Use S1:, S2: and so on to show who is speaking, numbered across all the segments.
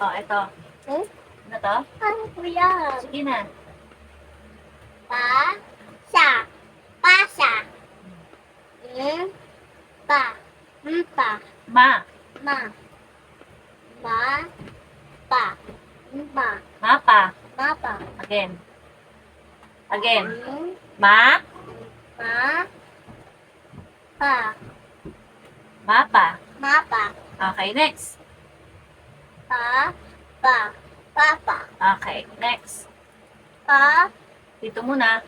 S1: Oh, ito.
S2: Hmm?
S1: Ano to?
S2: Ano po yan?
S1: Sige na.
S2: Pa, sa, pasa. Pa, pa,
S1: Ma.
S2: ma, ma, pa, ma,
S1: Mapa.
S2: mapa.
S1: Again. Again.
S2: Hmm,
S1: Ma.
S2: ma, pa,
S1: Mapa.
S2: mapa.
S1: Okay, next.
S2: Pa, pa, papa.
S1: Okay, next.
S2: Pa,
S1: Dito muna.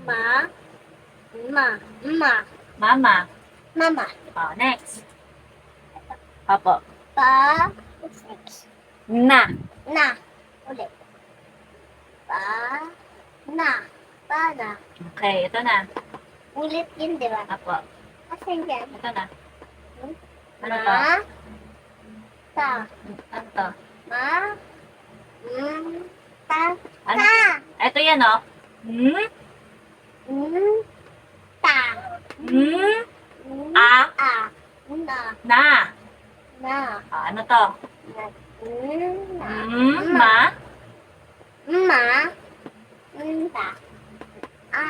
S2: ma, ma, ma,
S1: Mama.
S2: mama.
S1: Oh, next. Opo.
S2: Pa,
S1: Na.
S2: na. Ulit. Pa, na. Pa, na.
S1: Okay, ito na.
S2: Ulit yun, di ba?
S1: Opo.
S2: Asan yan?
S1: Ito na. Ano to?
S2: Ma, ta.
S1: Ano to?
S2: Ma, ta,
S1: Ano
S2: ta.
S1: to? Ito yan, oh. Hmm?
S2: Ta.
S1: Hmm?
S2: A.
S1: A.
S2: Na.
S1: Na.
S2: Na.
S1: Oh, ano to?
S2: Na.
S1: Hmm? Ma.
S2: Ma. Ta. A.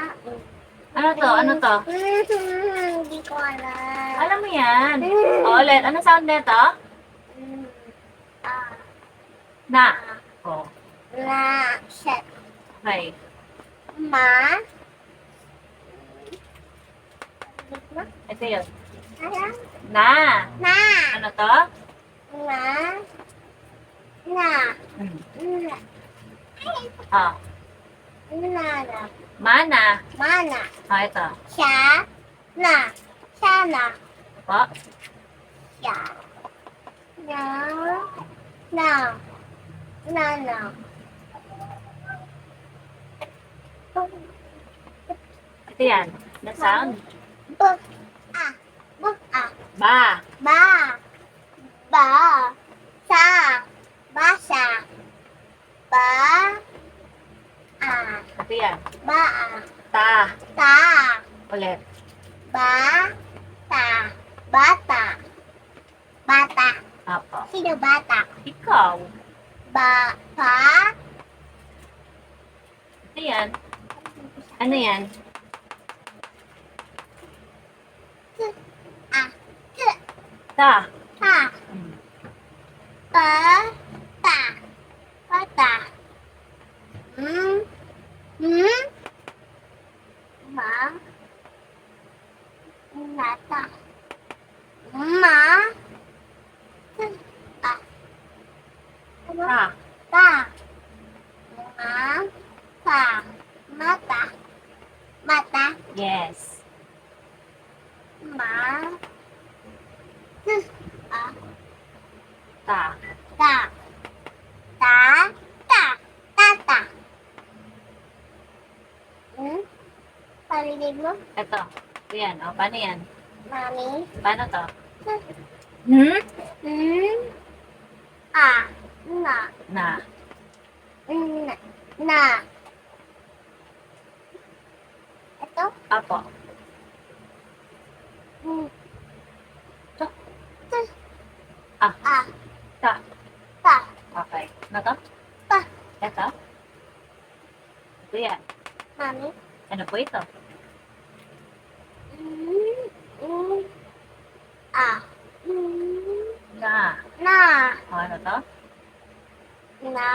S1: Ano to? Ano to?
S2: Hindi ko alam.
S1: Alam mo yan. Oh, ulit. Ano sound nito?
S2: A.
S1: Na. Oh.
S2: Na. Set.
S1: Okay.
S2: Ma.
S1: Ito yun.
S2: Ayan.
S1: Na.
S2: Na.
S1: Ano to?
S2: Na. Na.
S1: Hmm.
S2: Na.
S1: Oh.
S2: Na.
S1: Mana.
S2: Mana.
S1: Oh, ito.
S2: Siya. Na. Sana.
S1: Po.
S2: Siya. Na. Na. Na. Na.
S1: Ito yan. Na sound.
S2: Buk. Ah. Buk. Ah.
S1: Ba.
S2: Ba. Ba. Sa. Basa. Ba. Ah.
S1: Ito yan.
S2: Ba. Ah.
S1: Ta.
S2: Ta.
S1: Ulit.
S2: Ba. Ta. Bata. Bata.
S1: Opo.
S2: Sino bata?
S1: Ikaw.
S2: Ba. Pa.
S1: Ito yan. Ano yan?
S2: Ah.
S1: Ta.
S2: Ta.
S1: Hmm.
S2: Pa. Ta. Bata. Ma. Nata. Ma. Ah. Ano?
S1: Ta.
S2: Ta. Ma. Ta. Mata. Mata.
S1: Yes.
S2: Ma. Ah.
S1: Ta.
S2: Ta. Ta. Ta. Tata. Parinig mo?
S1: Ito. Ito yan. O, paano yan?
S2: Mami.
S1: Paano to? Hmm?
S2: Ah. Na.
S1: Na.
S2: Na. Na. Ito?
S1: Apo.
S2: Ta.
S1: Ah.
S2: Ah.
S1: Ta.
S2: Ta.
S1: Okay. Ano to?
S2: Ta.
S1: Ito? Ito yan.
S2: Mami.
S1: Ano po ito?
S2: Ah.
S1: Na.
S2: Na.
S1: O, ano to?
S2: Na.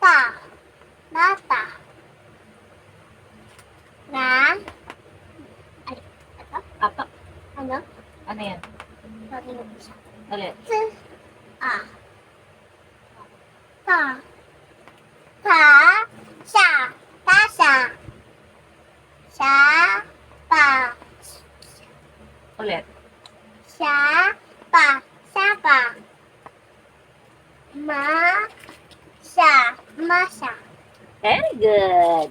S2: Ta. Nata. Na. Ay. Ito?
S1: Apo.
S2: Ano?
S1: Ano yan?
S2: Parinig mo siya.
S1: Ulit.
S2: Ah. Ta. Ta. Sa. Tasa. Sa. Pa.
S1: Ulit.
S2: Sa. Pa. Sapa. Ma. Sa. Masa.
S1: Very good.